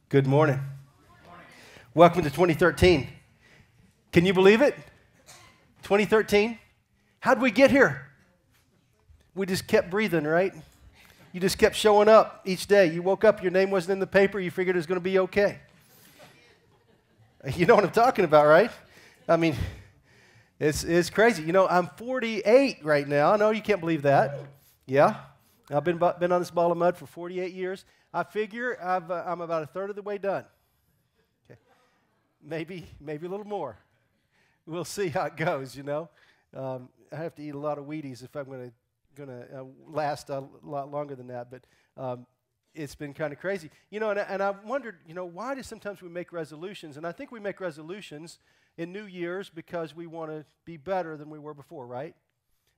Good morning. Welcome to 2013. Can you believe it? 2013? How'd we get here? We just kept breathing, right? You just kept showing up each day. You woke up, your name wasn't in the paper, you figured it was going to be okay. You know what I'm talking about, right? I mean, it's crazy. You know, I'm 48 right now. I know you can't believe that. Yeah. I've been on this ball of mud for 48 years. I figure I'm about a third of the way done. Okay. Maybe a little more. We'll see how it goes, you know. I have to eat a lot of Wheaties if I'm going to last a lot longer than that. But it's been kind of crazy. You know, and I wondered, you know, why do sometimes we make resolutions? And I think we make resolutions in New Year's because we want to be better than we were before, right?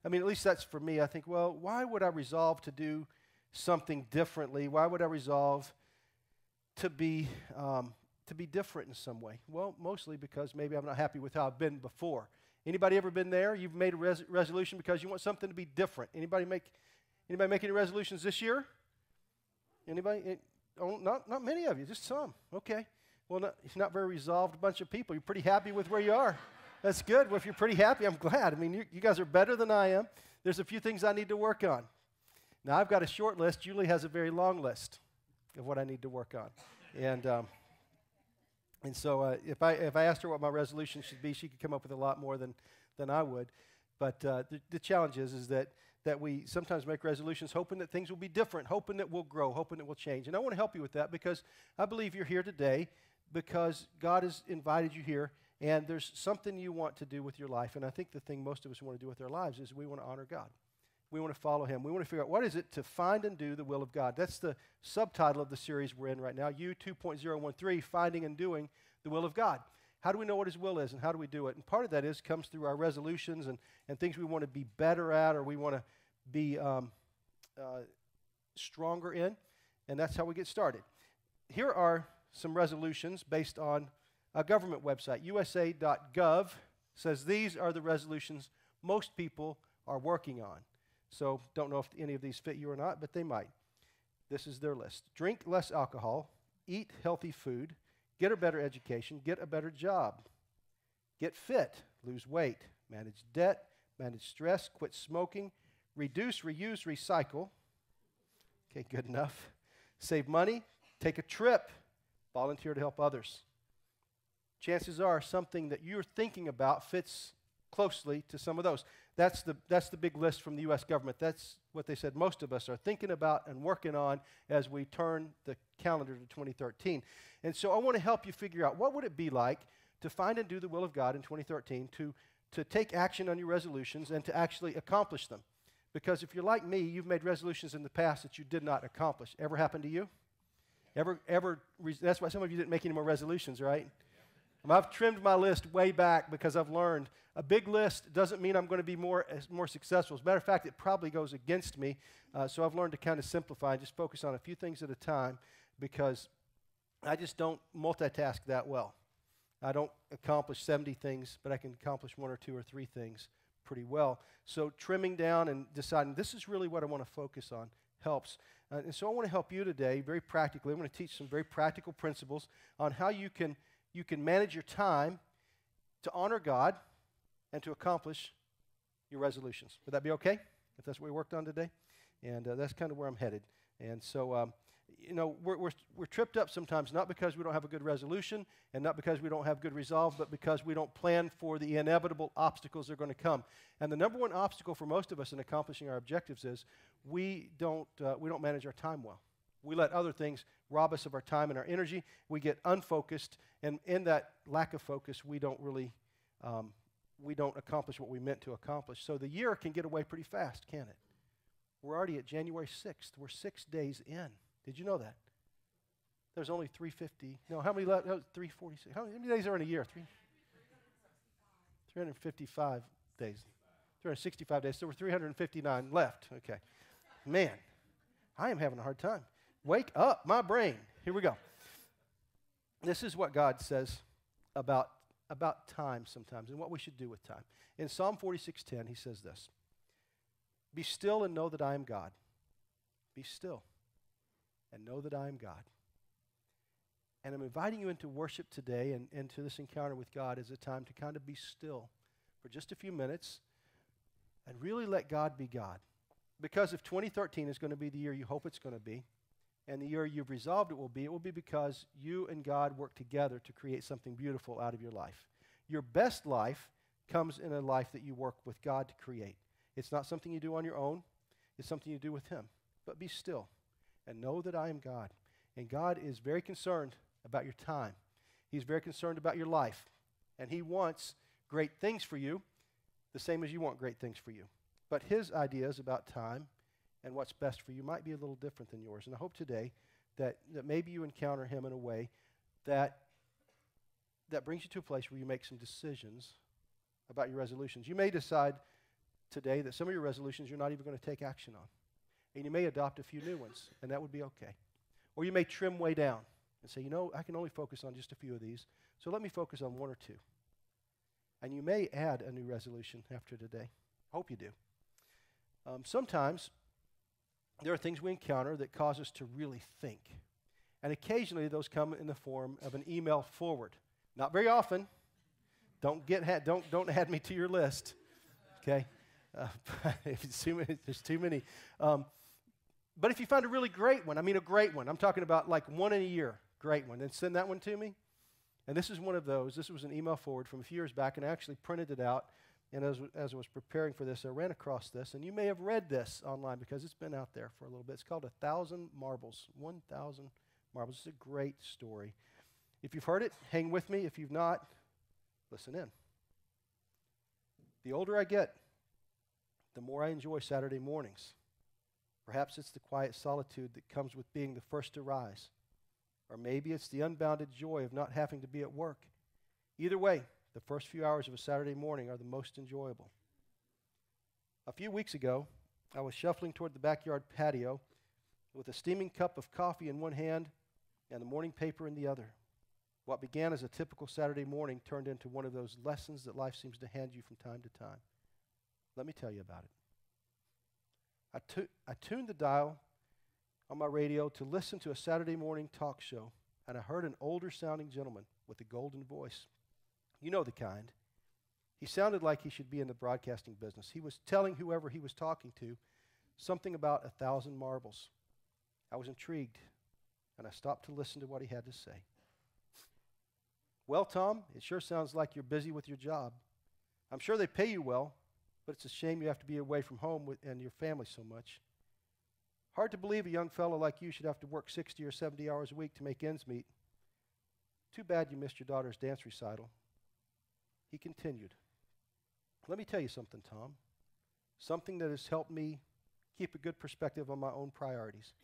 I mean, at least that's for me. I think, well, why would I resolve to do something differently? Why would I resolve to be different in some way? Well, mostly because maybe I'm not happy with how I've been before. Anybody ever been there? You've made a resolution because you want something to be different. Anybody make any resolutions this year? Anybody? Not many of you, just some. Okay. Well, not very resolved bunch of people. You're pretty happy with where you are. That's good. Well, if you're pretty happy, I'm glad. I mean, you guys are better than I am. There's a few things I need to work on. Now, I've got a short list. Julie has a very long list of what I need to work on. And so if I asked her what my resolution should be, she could come up with a lot more than I would. But the challenge is that we sometimes make resolutions hoping that things will be different, hoping that we'll grow, hoping that we'll change. And I want to help you with that because I believe you're here today because God has invited you here. And there's something you want to do with your life. And I think the thing most of us want to do with our lives is we want to honor God. We want to follow Him. We want to figure out what is it to find and do the will of God. That's the subtitle of the series we're in right now, U 2.013, Finding and Doing the Will of God. How do we know what His will is and how do we do it? And part of that comes through our resolutions and things we want to be better at or we want to be stronger in. And that's how we get started. Here are some resolutions based on a government website, USA.gov, says these are the resolutions most people are working on. So don't know if any of these fit you or not, but they might. This is their list. Drink less alcohol, eat healthy food, get a better education, get a better job, get fit, lose weight, manage debt, manage stress, quit smoking, reduce, reuse, recycle. Okay, good enough. Save money, take a trip, volunteer to help others. Chances are something that you're thinking about fits closely to some of those. That's the big list from the U.S. government. That's what they said most of us are thinking about and working on as we turn the calendar to 2013. And so I want to help you figure out what would it be like to find and do the will of God in 2013, to take action on your resolutions and to actually accomplish them. Because if you're like me, you've made resolutions in the past that you did not accomplish. Ever happened to you? That's why some of you didn't make any more resolutions, right? I've trimmed my list way back because I've learned a big list doesn't mean I'm going to be more successful. As a matter of fact, it probably goes against me. So I've learned to kind of simplify and just focus on a few things at a time because I just don't multitask that well. I don't accomplish 70 things, but I can accomplish 1 or 2 or 3 things pretty well. So trimming down and deciding this is really what I want to focus on helps. And so I want to help you today very practically. I'm going to teach some very practical principles on how you can manage your time to honor God and to accomplish your resolutions. Would that be okay if that's what we worked on today? And that's kind of where I'm headed. And so, you know, we're tripped up sometimes, not because we don't have a good resolution and not because we don't have good resolve, but because we don't plan for the inevitable obstacles that are going to come. And the number one obstacle for most of us in accomplishing our objectives is we don't manage our time well. We let other things rob us of our time and our energy. We get unfocused, and in that lack of focus, we don't accomplish what we meant to accomplish. So the year can get away pretty fast, can't it? We're already at January 6th. We're 6 days in. Did you know that? There's only 350. No, how many left? No, 346. How many days are in a year? 355 days. 365 days. So we're 359 left. Okay. Man, I am having a hard time. Wake up, my brain. Here we go. This is what God says about time sometimes and what we should do with time. In Psalm 46:10, He says this, "Be still and know that I am God. Be still and know that I am God. And I'm inviting you into worship today and into this encounter with God as a time to kind of be still for just a few minutes and really let God be God. Because if 2013 is going to be the year you hope it's going to be, and the year you've resolved it will be because you and God work together to create something beautiful out of your life. Your best life comes in a life that you work with God to create. It's not something you do on your own. It's something you do with Him. But be still and know that I am God. And God is very concerned about your time. He's very concerned about your life. And He wants great things for you, the same as you want great things for you. But His ideas about time and what's best for you might be a little different than yours. And I hope today that maybe you encounter Him in a way that brings you to a place where you make some decisions about your resolutions. You may decide today that some of your resolutions you're not even going to take action on. And you may adopt a few new ones, and that would be okay. Or you may trim way down and say, I can only focus on just a few of these, so let me focus on one or two. And you may add a new resolution after today. Hope you do. Sometimes there are things we encounter that cause us to really think. And occasionally those come in the form of an email forward. Not very often. Don't add me to your list. Okay? There's too many. But if you find a really great one, a great one. I'm talking about like one in a year. Great one. Then send that one to me. And this is one of those. This was an email forward from a few years back, and I actually printed it out. And as I was preparing for this, I ran across this. And you may have read this online because it's been out there for a little bit. It's called 1,000 Marbles. 1,000 Marbles. It's a great story. If you've heard it, hang with me. If you've not, listen in. The older I get, the more I enjoy Saturday mornings. Perhaps it's the quiet solitude that comes with being the first to rise. Or maybe it's the unbounded joy of not having to be at work. Either way, the first few hours of a Saturday morning are the most enjoyable. A few weeks ago, I was shuffling toward the backyard patio with a steaming cup of coffee in one hand and the morning paper in the other. What began as a typical Saturday morning turned into one of those lessons that life seems to hand you from time to time. Let me tell you about it. I tuned the dial on my radio to listen to a Saturday morning talk show, and I heard an older-sounding gentleman with a golden voice. You know the kind. He sounded like he should be in the broadcasting business. He was telling whoever he was talking to something about 1,000 marbles. I was intrigued, and I stopped to listen to what he had to say. Well, Tom, it sure sounds like you're busy with your job. I'm sure they pay you well, but it's a shame you have to be away from home and your family so much. Hard to believe a young fellow like you should have to work 60 or 70 hours a week to make ends meet. Too bad you missed your daughter's dance recital. He continued, let me tell you something, Tom. Something that has helped me keep a good perspective on my own priorities.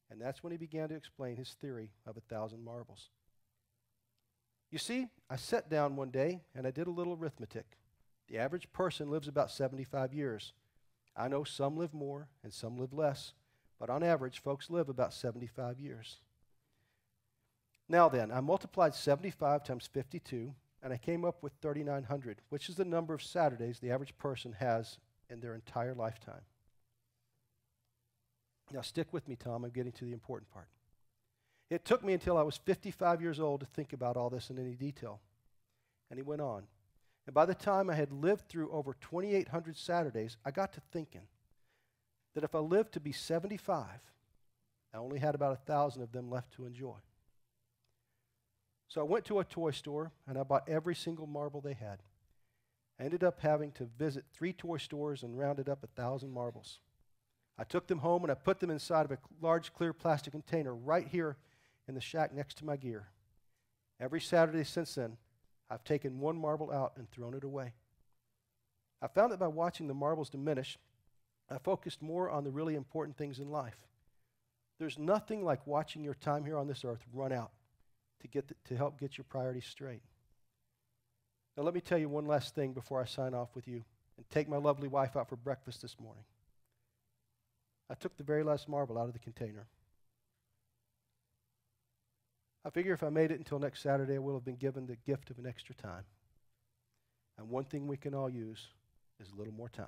And that's when he began to explain his theory of 1,000 marbles. You see, I sat down one day and I did a little arithmetic. The average person lives about 75 years. I know some live more and some live less, but on average, folks live about 75 years. Now then, I multiplied 75 times 52, and I came up with 3,900, which is the number of Saturdays the average person has in their entire lifetime. Now stick with me, Tom. I'm getting to the important part. It took me until I was 55 years old to think about all this in any detail. And he went on. And by the time I had lived through over 2,800 Saturdays, I got to thinking that if I lived to be 75, I only had about 1,000 of them left to enjoy. So I went to a toy store, and I bought every single marble they had. I ended up having to visit 3 toy stores and rounded up 1,000 marbles. I took them home, and I put them inside of a large clear plastic container right here in the shack next to my gear. Every Saturday since then, I've taken one marble out and thrown it away. I found that by watching the marbles diminish, I focused more on the really important things in life. There's nothing like watching your time here on this earth run out to help get your priorities straight. Now let me tell you one last thing before I sign off with you and take my lovely wife out for breakfast this morning. I took the very last marble out of the container. I figure if I made it until next Saturday, I will have been given the gift of an extra time. And one thing we can all use is a little more time.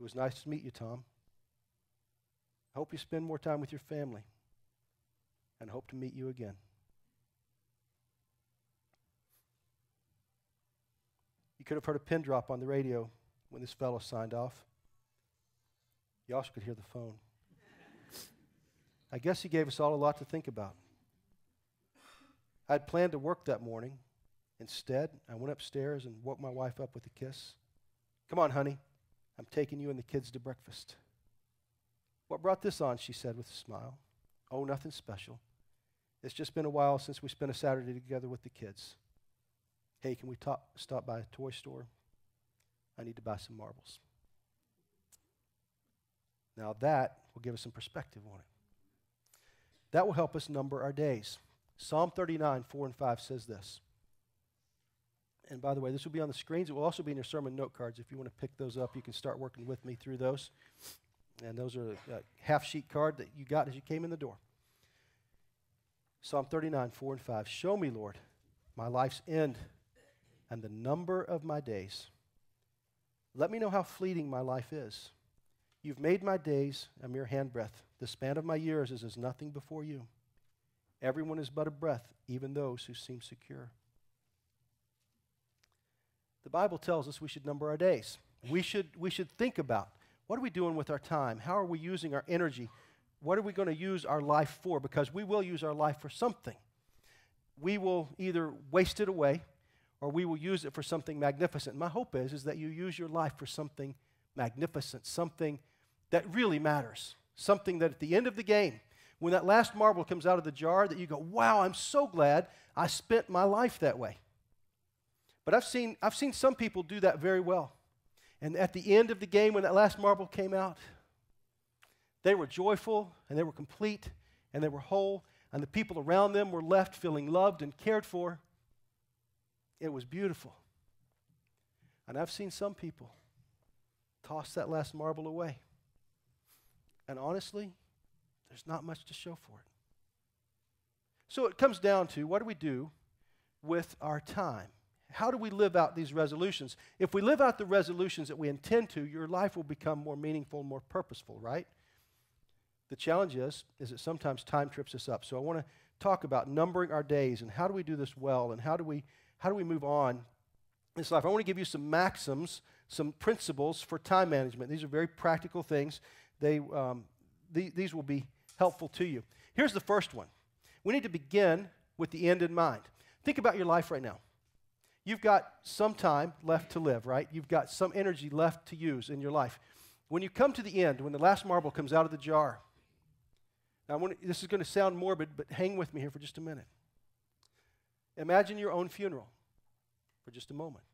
It was nice to meet you, Tom. I hope you spend more time with your family. and hope to meet you again. You could have heard a pin drop on the radio when this fellow signed off. You also could hear the phone. I guess he gave us all a lot to think about. I had planned to work that morning. Instead, I went upstairs and woke my wife up with a kiss. Come on, honey. I'm taking you and the kids to breakfast. What brought this on, she said with a smile. Oh, nothing special. It's just been a while since we spent a Saturday together with the kids. Hey, can we stop by a toy store? I need to buy some marbles. Now that will give us some perspective on it. That will help us number our days. Psalm 39, 4 and 5 says this. And by the way, this will be on the screens. It will also be in your sermon note cards. If you want to pick those up, you can start working with me through those. And those are a half-sheet card that you got as you came in the door. Psalm 39, 4 and 5. Show me, Lord, my life's end and the number of my days. Let me know how fleeting my life is. You've made my days a mere handbreadth. The span of my years is as nothing before you. Everyone is but a breath, even those who seem secure. The Bible tells us we should number our days. We should think about, what are we doing with our time? How are we using our energy? What are we going to use our life for? Because we will use our life for something. We will either waste it away or we will use it for something magnificent. My hope is that you use your life for something magnificent, something that really matters, something that at the end of the game, when that last marble comes out of the jar, that you go, wow, I'm so glad I spent my life that way. But I've seen some people do that very well. And at the end of the game, when that last marble came out, they were joyful, and they were complete, and they were whole, and the people around them were left feeling loved and cared for. It was beautiful. And I've seen some people toss that last marble away. And honestly, there's not much to show for it. So it comes down to, what do we do with our time? How do we live out these resolutions? If we live out the resolutions that we intend to, your life will become more meaningful and more purposeful, right? The challenge is that sometimes time trips us up. So I want to talk about numbering our days and how do we do this well and how do we move on in this life. I want to give you some maxims, some principles for time management. These are very practical things. These will be helpful to you. Here's the first one. We need to begin with the end in mind. Think about your life right now. You've got some time left to live, right? You've got some energy left to use in your life. When you come to the end, when the last marble comes out of the jar, now this is going to sound morbid, but hang with me here for just a minute. Imagine your own funeral for just a moment.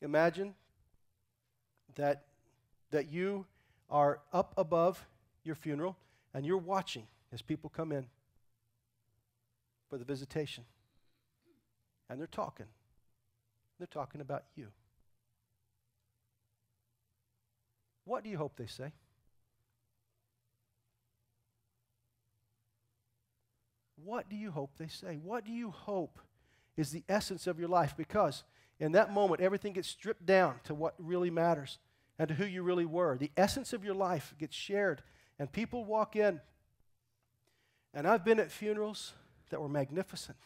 Imagine that you are up above your funeral and you're watching as people come in for the visitation. And they're talking. They're talking about you. What do you hope they say? What do you hope they say? What do you hope is the essence of your life? Because in that moment, everything gets stripped down to what really matters and to who you really were. The essence of your life gets shared, and people walk in. And I've been at funerals that were magnificent.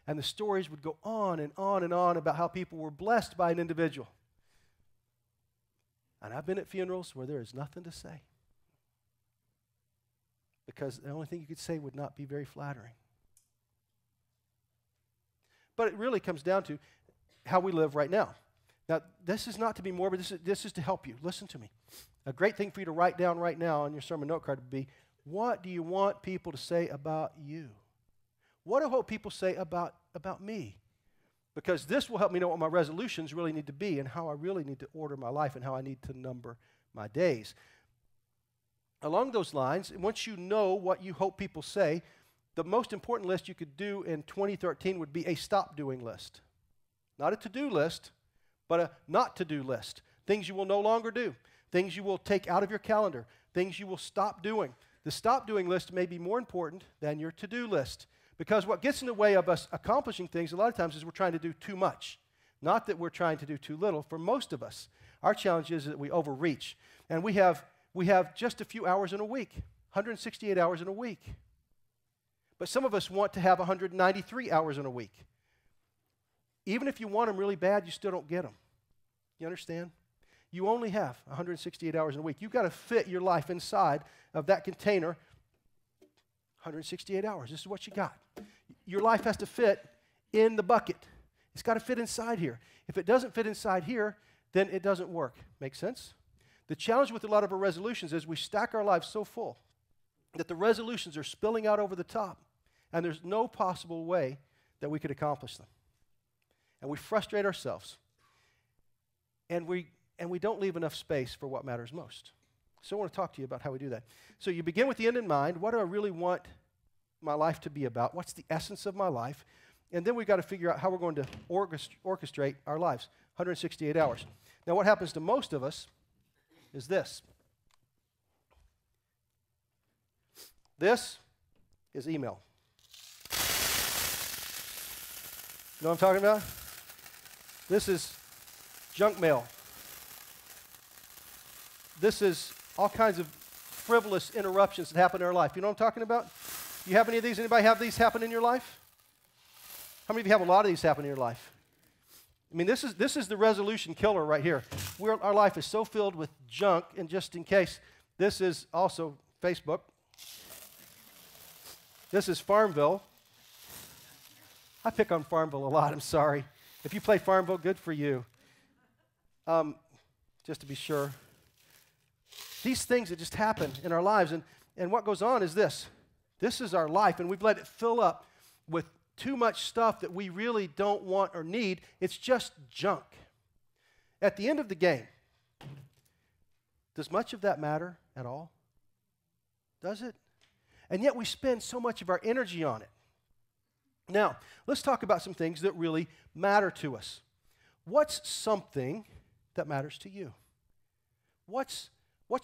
And the stories would go on and on and on about how people were blessed by an individual. And I've been at funerals where there is nothing to say. Because the only thing you could say would not be very flattering. But it really comes down to how we live right now. Now, this is not to be morbid. This is to help you. Listen to me. A great thing for you to write down right now on your sermon note card would be, what do you want people to say about you? What do I hope people say about me? Because this will help me know what my resolutions really need to be and how I really need to order my life and how I need to number my days. Along those lines, once you know what you hope people say, the most important list you could do in 2013 would be a stop-doing list. Not a to-do list, but a not-to-do list. Things you will no longer do. Things you will take out of your calendar. Things you will stop doing. The stop-doing list may be more important than your to-do list. Because what gets in the way of us accomplishing things a lot of times is we're trying to do too much. Not that we're trying to do too little. For most of us, our challenge is that we overreach. And we have just a few hours in a week, 168 hours in a week. But some of us want to have 193 hours in a week. Even if you want them really bad, you still don't get them. You understand? You only have 168 hours in a week. You've got to fit your life inside of that container, 168 hours. This is what you got. Your life has to fit in the bucket. It's got to fit inside here. If it doesn't fit inside here, then it doesn't work. Make sense? The challenge with a lot of our resolutions is we stack our lives so full that the resolutions are spilling out over the top, and there's no possible way that we could accomplish them. And we frustrate ourselves, and we don't leave enough space for what matters most. So I want to talk to you about how we do that. So you begin with the end in mind. What do I really want my life to be about? What's the essence of my life? And then we've got to figure out how we're going to orchestrate our lives, 168 hours. Now what happens to most of us is this. This is email. You know what I'm talking about? This is junk mail. This is all kinds of frivolous interruptions that happen in our life. You know what I'm talking about? You have any of these? Anybody have these happen in your life? How many of you have a lot of these happen in your life? I mean, this is the resolution killer right here. Our life is so filled with junk, and just in case, this is also Facebook. This is Farmville. I pick on Farmville a lot, I'm sorry. If you play Farmville, good for you. Just to be sure. These things that just happen in our lives, and what goes on is this. This is our life, and we've let it fill up with too much stuff that we really don't want or need. It's just junk. At the end of the game, does much of that matter at all? Does it? And yet we spend so much of our energy on it. Now, let's talk about some things that really matter to us. What's something that matters to you? What's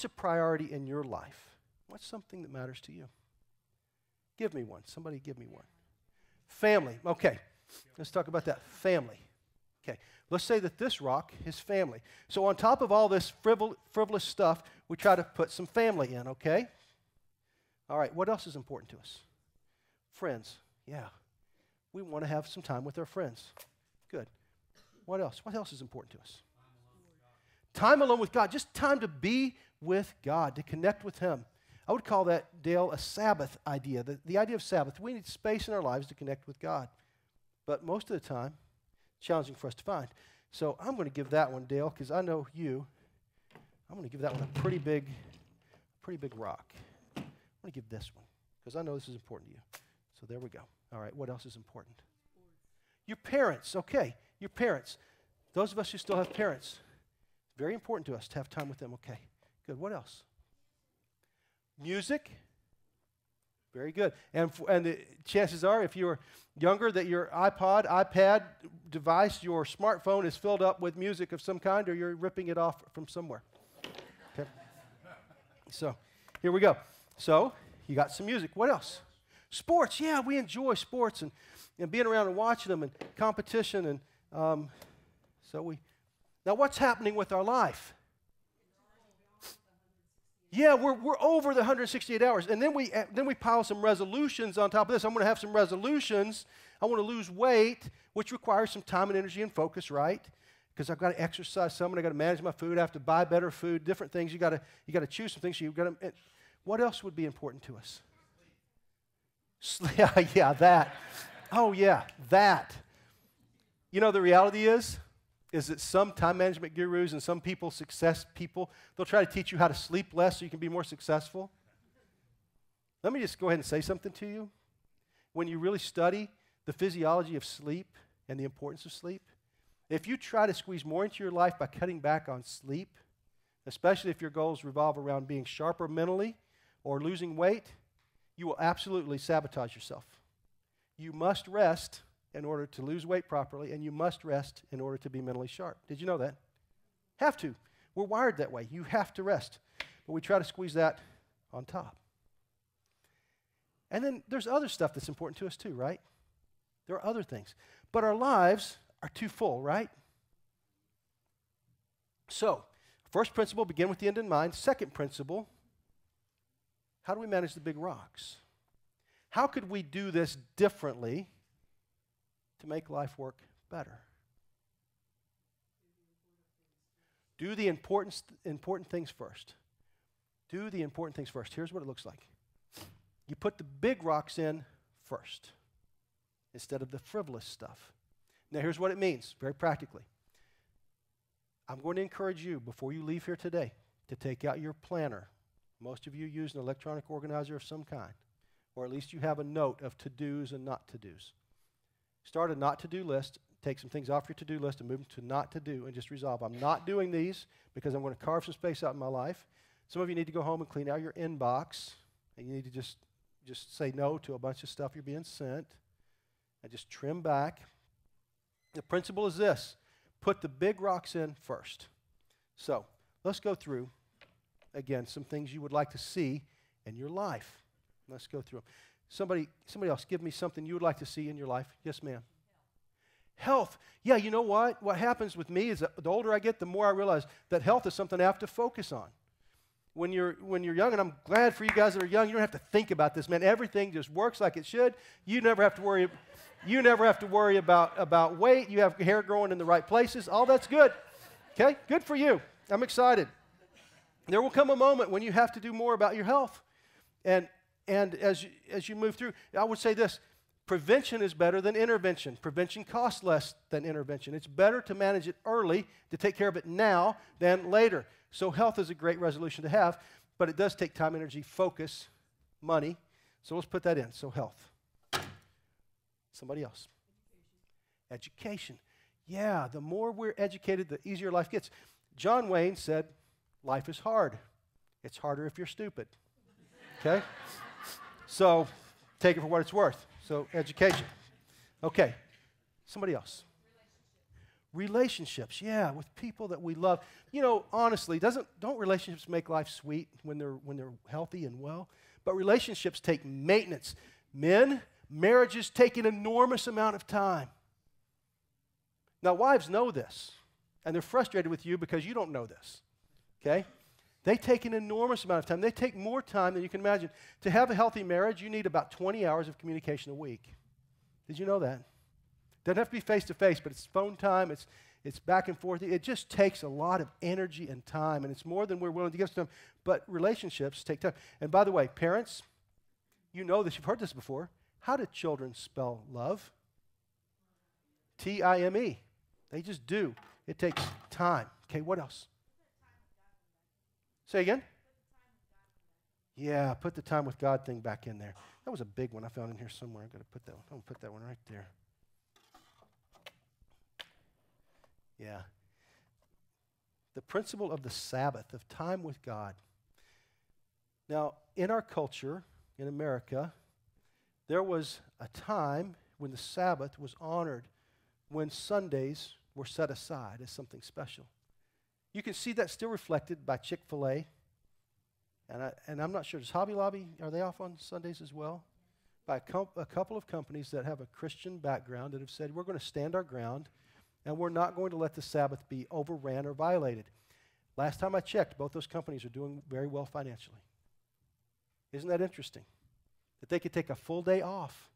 a priority in your life? What's something that matters to you? Give me one. Somebody give me one. Family. Okay. Let's talk about that. Family. Okay. Let's say that this rock is family. So on top of all this frivolous stuff, we try to put some family in, okay? All right. What else is important to us? Friends. Yeah. We want to have some time with our friends. Good. What else? What else is important to us? Time alone with God. Just time to be with God, to connect with Him. I would call that, Dale, a Sabbath idea. The idea of Sabbath. We need space in our lives to connect with God. But most of the time, challenging for us to find. So I'm going to give that one, Dale, because I know you. I'm going to give that one a pretty big rock. I'm going to give this one, because I know this is important to you. So there we go. All right, what else is important? Your parents. Okay, your parents. Those of us who still have parents, very important to us to have time with them. Okay, good. What else? Music. Very good. And the chances are, if you're younger, that your iPod, iPad device, your smartphone is filled up with music of some kind, or you're ripping it off from somewhere. Okay. So here we go. So you got some music. What else? Sports. Yeah, we enjoy sports and being around and watching them and competition. And now what's happening with our life? Yeah, we're over the 168 hours. And then we pile some resolutions on top of this. I'm going to have some resolutions. I want to lose weight, which requires some time and energy and focus, right? Because I've got to exercise some, and I've got to manage my food. I have to buy better food, different things. You got to choose some things. What else would be important to us? Yeah, that. Oh, yeah, that. You know, the reality is that some time management gurus and some people, success people, they'll try to teach you how to sleep less so you can be more successful. Let me just go ahead and say something to you. When you really study the physiology of sleep and the importance of sleep, if you try to squeeze more into your life by cutting back on sleep, especially if your goals revolve around being sharper mentally or losing weight, you will absolutely sabotage yourself. You must rest in order to lose weight properly, and you must rest in order to be mentally sharp. Did you know that? Have to. We're wired that way. You have to rest. But we try to squeeze that on top. And then there's other stuff that's important to us too, right? There are other things. But our lives are too full, right? So, first principle, begin with the end in mind. Second principle, how do we manage the big rocks? How could we do this differently to make life work better? Do the important things first. Do the important things first. Here's what it looks like. You put the big rocks in first instead of the frivolous stuff. Now, here's what it means, very practically. I'm going to encourage you, before you leave here today, to take out your planner. Most of you use an electronic organizer of some kind, or at least you have a note of to-dos and not to-dos. Start a not-to-do list, take some things off your to-do list and move them to not to do, and just resolve, I'm not doing these because I'm going to carve some space out in my life. Some of you need to go home and clean out your inbox, and you need to just say no to a bunch of stuff you're being sent, and just trim back. The principle is this: put the big rocks in first. So let's go through, again, some things you would like to see in your life. Let's go through them. Somebody else, give me something you would like to see in your life. Yes, ma'am. Health. Yeah, you know what? What happens with me is that the older I get, the more I realize that health is something I have to focus on. When you're young, and I'm glad for you guys that are young, you don't have to think about this, man. Everything just works like it should. You never have to worry. You never have to worry about weight. You have hair growing in the right places. All that's good. Okay? Good for you. I'm excited. There will come a moment when you have to do more about your health. And as you move through, I would say this: prevention is better than intervention. Prevention costs less than intervention. It's better to manage it early, to take care of it now than later. So health is a great resolution to have, but it does take time, energy, focus, money. So let's put that in. So health. Somebody else. Education. Yeah, the more we're educated, the easier life gets. John Wayne said, life is hard. It's harder if you're stupid. Okay? So take it for what it's worth. So education. Okay. Somebody else. Relationships. Yeah, with people that we love. You know, honestly, don't relationships make life sweet when they're healthy and well? But relationships take maintenance. Men, marriages take an enormous amount of time. Now, wives know this, and they're frustrated with you because you don't know this. Okay? They take an enormous amount of time. They take more time than you can imagine. To have a healthy marriage, you need about 20 hours of communication a week. Did you know that? Doesn't have to be face-to-face, but it's phone time, it's back and forth. It just takes a lot of energy and time, and it's more than we're willing to give to them. But relationships take time. And by the way, parents, you know this. You've heard this before. How do children spell love? T-I-M-E. They just do. It takes time. Okay, what else? Say again? Yeah, put the time with God thing back in there. That was a big one I found in here somewhere. I've got to put that one. I'm going to put that one right there. Yeah. The principle of the Sabbath, of time with God. Now, in our culture, in America, there was a time when the Sabbath was honored, when Sundays were set aside as something special. You can see that still reflected by Chick-fil-A. And I'm not sure, does Hobby Lobby, are they off on Sundays as well? By a couple of companies that have a Christian background that have said, we're going to stand our ground, and we're not going to let the Sabbath be overran or violated. Last time I checked, both those companies are doing very well financially. Isn't that interesting? That they could take a full day off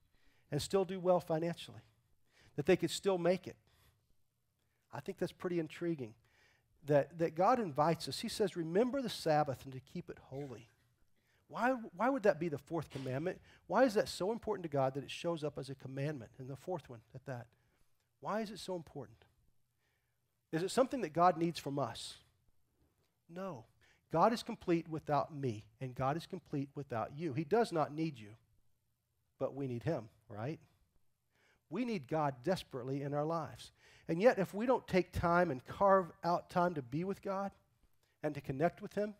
and still do well financially. That they could still make it. I think that's pretty intriguing. That God invites us. He says, remember the Sabbath and to keep it holy. Why would that be the fourth commandment? Why is that so important to God that it shows up as a commandment? And the fourth one at that. Why is it so important? Is it something that God needs from us? No. God is complete without me, and God is complete without you. He does not need you, but we need him, right? We need God desperately in our lives. And yet, if we don't take time and carve out time to be with God and to connect with him,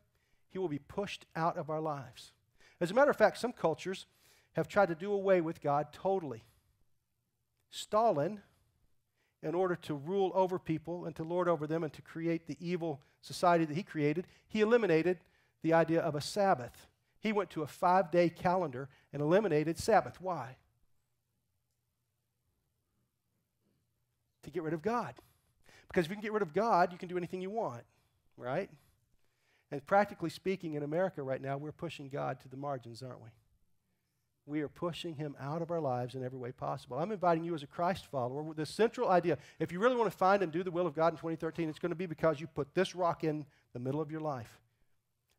he will be pushed out of our lives. As a matter of fact, some cultures have tried to do away with God totally. Stalin, in order to rule over people and to lord over them and to create the evil society that he created, he eliminated the idea of a Sabbath. He went to a 5-day calendar and eliminated Sabbath. Why? To get rid of God. Because if you can get rid of God, you can do anything you want, right? And practically speaking, in America right now, we're pushing God to the margins, aren't we? we are pushing him out of our lives in every way possible. I'm inviting you as a Christ follower with the central idea. If you really want to find and do the will of God in 2013, it's going to be because you put this rock in the middle of your life.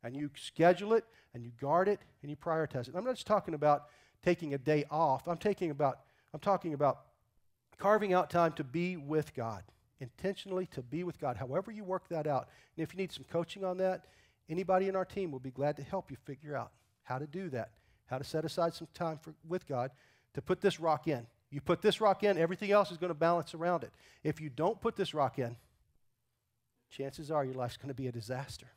And you schedule it, and you guard it, and you prioritize it. I'm not just talking about taking a day off. I'm talking about carving out time to be with God, intentionally to be with God, however you work that out. And if you need some coaching on that, anybody in our team will be glad to help you figure out how to do that, how to set aside some time with God to put this rock in. You put this rock in, everything else is going to balance around it. If you don't put this rock in, chances are your life's going to be a disaster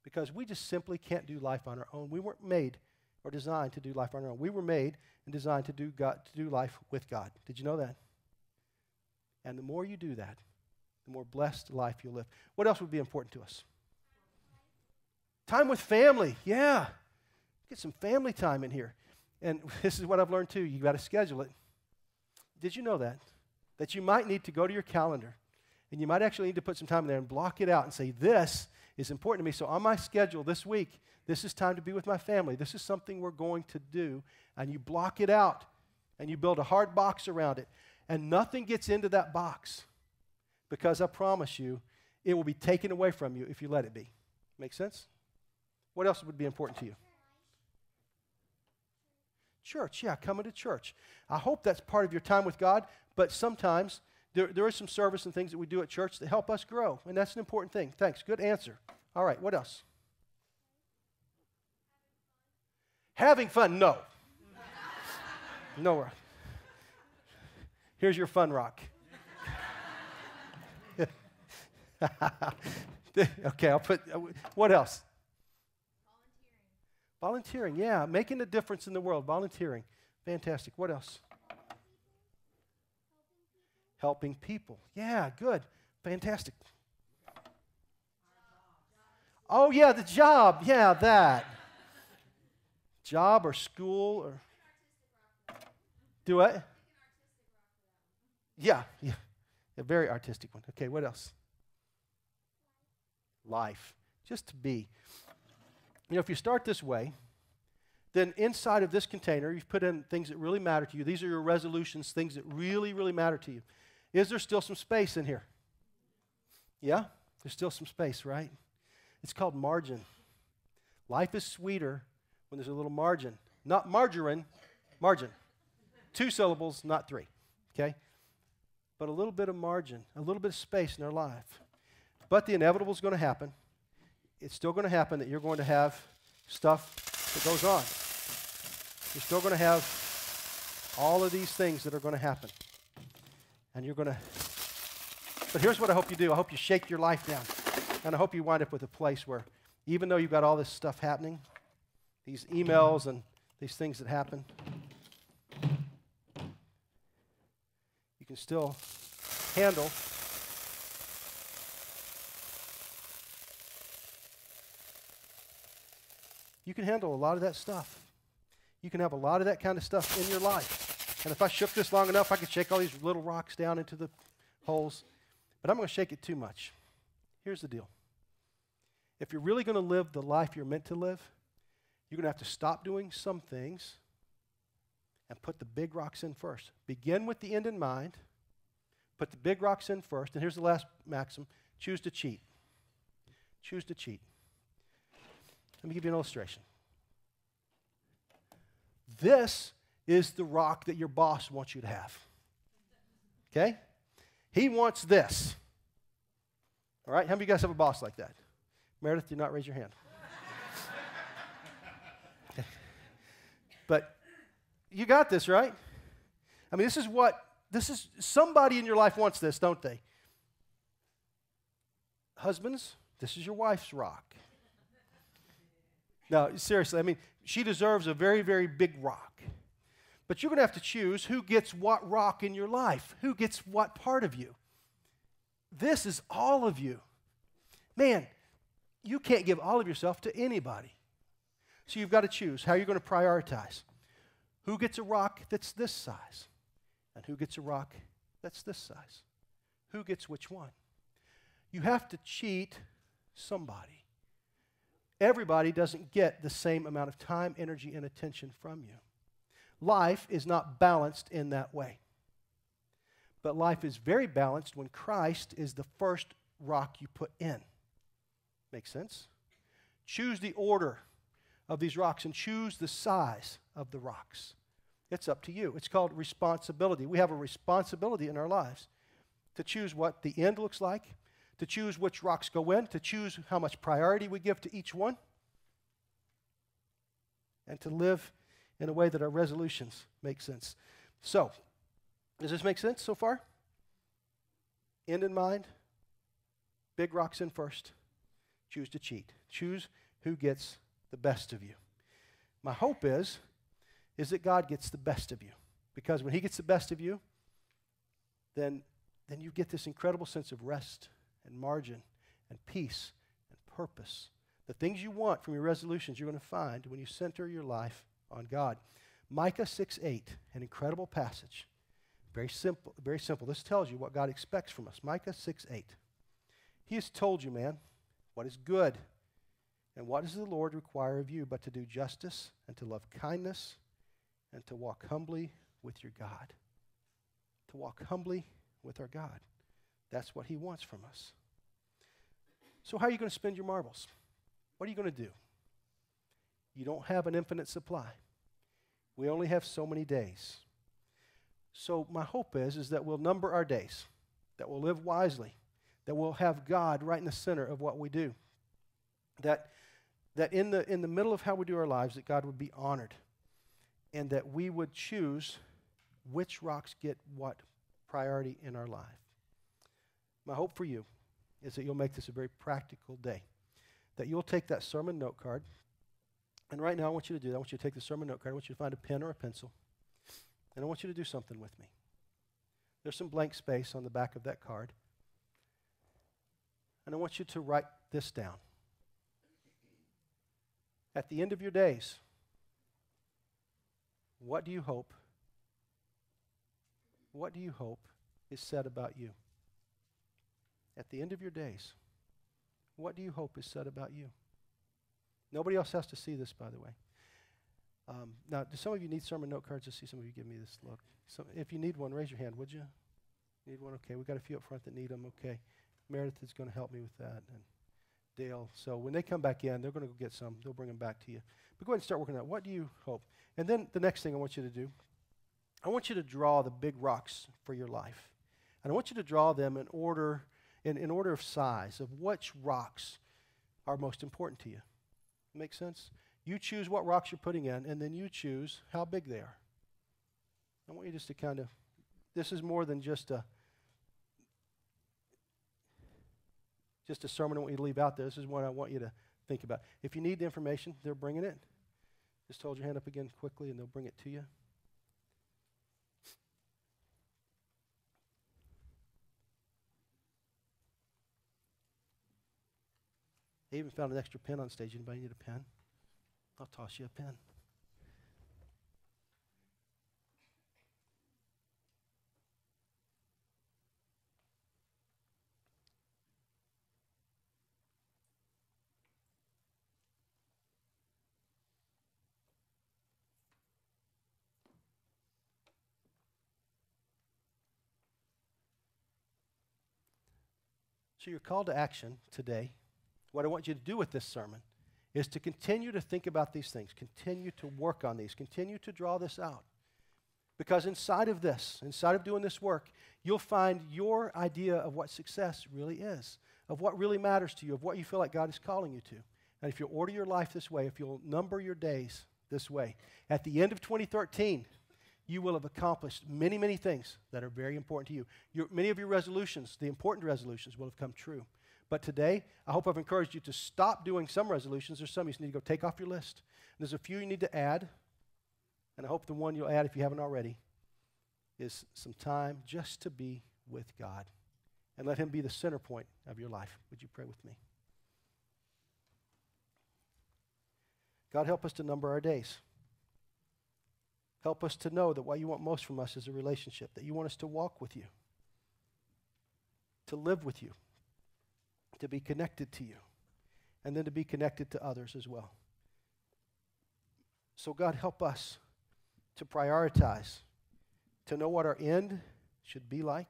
because we just simply can't do life on our own. We weren't made or designed to do life on our own. We were made and designed to do life with God. Did you know that? And the more you do that, the more blessed life you'll live. What else would be important to us? Time with family. Yeah. Get some family time in here. And this is what I've learned too. You got to schedule it. Did you know that? That you might need to go to your calendar and you might actually need to put some time in there and block it out and say, this is important to me. So on my schedule this week, this is time to be with my family. This is something we're going to do. And you block it out and you build a hard box around it. And nothing gets into that box because I promise you, it will be taken away from you if you let it be. Make sense? What else would be important to you? Church, yeah, coming to church. I hope that's part of your time with God, but sometimes there is some service and things that we do at church that help us grow, and that's an important thing. Thanks, good answer. All right, what else? Having fun, no. No. Here's your fun rock. Okay, I'll put, what else? Volunteering, yeah, making a difference in the world, volunteering. Fantastic. What else? Helping people. Yeah, good. Fantastic. Oh, yeah, the job. Yeah, that. Job or school or... Do what? Yeah, a very artistic one. Okay, what else? Life. Just to be. You know, if you start this way, then inside of this container, you've put in things that really matter to you. These are your resolutions, things that really, really matter to you. Is there still some space in here? Yeah? There's still some space, right? It's called margin. Life is sweeter when there's a little margin. Not margarine, margin. 2 syllables, not 3. Okay? But a little bit of margin, a little bit of space in our life. But the inevitable is going to happen. It's still going to happen that you're going to have stuff that goes on. You're still going to have all of these things that are going to happen. And you're going to... But here's what I hope you do. I hope you shake your life down. And I hope you wind up with a place where, even though you've got all this stuff happening, these emails and these things that happen, you can still handle a lot of that stuff. You can have a lot of that kind of stuff in your life. And if I shook this long enough, I could shake all these little rocks down into the holes. But I'm going to shake it too much. Here's the deal. If you're really going to live the life you're meant to live, you're going to have to stop doing some things and put the big rocks in first. Begin with the end in mind. Put the big rocks in first. And here's the last maxim. Choose to cheat. Choose to cheat. Let me give you an illustration. This is the rock that your boss wants you to have. Okay? He wants this. All right? How many of you guys have a boss like that? Meredith, do not raise your hand. Okay. But you got this, right? I mean, this is somebody in your life wants this, don't they? Husbands, this is your wife's rock. No, seriously, I mean, she deserves a very, very big rock. But you're going to have to choose who gets what rock in your life, who gets what part of you. This is all of you. Man, you can't give all of yourself to anybody. So you've got to choose how you're going to prioritize. Who gets a rock that's this size? And who gets a rock that's this size? Who gets which one? You have to cheat somebody. Everybody doesn't get the same amount of time, energy, and attention from you. life is not balanced in that way. But life is very balanced when Christ is the first rock you put in. Make sense? Choose the order of these rocks and choose the size of the rocks. It's up to you. It's called responsibility. We have a responsibility in our lives to choose what the end looks like, to choose which rocks go in, to choose how much priority we give to each one, and to live in a way that our resolutions make sense. So, does this make sense so far? End in mind, big rocks in first. Choose to cheat. Choose who gets the best of you. My hope is that God gets the best of you. Because when he gets the best of you, then you get this incredible sense of rest and margin and peace and purpose. The things you want from your resolutions you're going to find when you center your life on God. Micah 6:8, an incredible passage. Very simple, very simple. This tells you what God expects from us. Micah 6:8. He has told you, man, what is good. And what does the Lord require of you but to do justice and to love kindness and to walk humbly with your God? To walk humbly with our God. That's what he wants from us. So how are you going to spend your marbles? What are you going to do? You don't have an infinite supply. We only have so many days. So my hope is that we'll number our days, that we'll live wisely, that we'll have God right in the center of what we do, that in the middle of how we do our lives, that God would be honored, and that we would choose which rocks get what priority in our life. My hope for you is that you'll make this a very practical day, that you'll take that sermon note card, and right now I want you to do that. I want you to take the sermon note card. I want you to find a pen or a pencil, and I want you to do something with me. There's some blank space on the back of that card, and I want you to write this down. At the end of your days, what do you hope is said about you? At the end of your days, what do you hope is said about you? Nobody else has to see this, by the way. Now, do some of you need sermon note cards? I see some of you give me this look. So if you need one, raise your hand, would you? Need one? Okay, we've got a few up front that need them. Okay. Meredith is going to help me with that, and Dale. So when they come back in, they're going to go get some. They'll bring them back to you. But go ahead and start working out. What do you hope? And then the next thing I want you to do, I want you to draw the big rocks for your life. And I want you to draw them in order of size, of which rocks are most important to you. Make sense? You choose what rocks you're putting in, and then you choose how big they are. I want you just to kind of, this is more than just a sermon I want you to leave out there. This is what I want you to think about. If you need the information, they're bringing it. Just hold your hand up again quickly, and they'll bring it to you. I even found an extra pen on stage. Anybody need a pen? I'll toss you a pen. So your call to action today, what I want you to do with this sermon, is to continue to think about these things, continue to work on these, continue to draw this out. Because inside of this, inside of doing this work, you'll find your idea of what success really is, of what really matters to you, of what you feel like God is calling you to. And if you'll order your life this way, if you'll number your days this way, at the end of 2013, you will have accomplished many, many things that are very important to you. Many of your resolutions, the important resolutions, will have come true. But today, I hope I've encouraged you to stop doing some resolutions. There's some you need to go take off your list. And there's a few you need to add. And I hope the one you'll add, if you haven't already, is some time just to be with God. And let him be the center point of your life. Would you pray with me? God, help us to number our days. Help us to know that what you want most from us is a relationship, that you want us to walk with you, to live with you, to be connected to you, and then to be connected to others as well. So God, help us to prioritize, to know what our end should be like,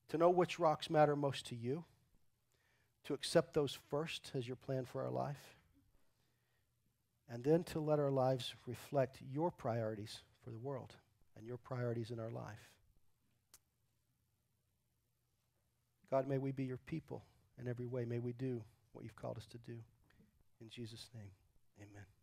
to know which rocks matter most to you, to accept those first as your plan for our life, and then to let our lives reflect your priorities for the world and your priorities in our life. God, may we be your people in every way. May we do what you've called us to do. In Jesus' name, amen.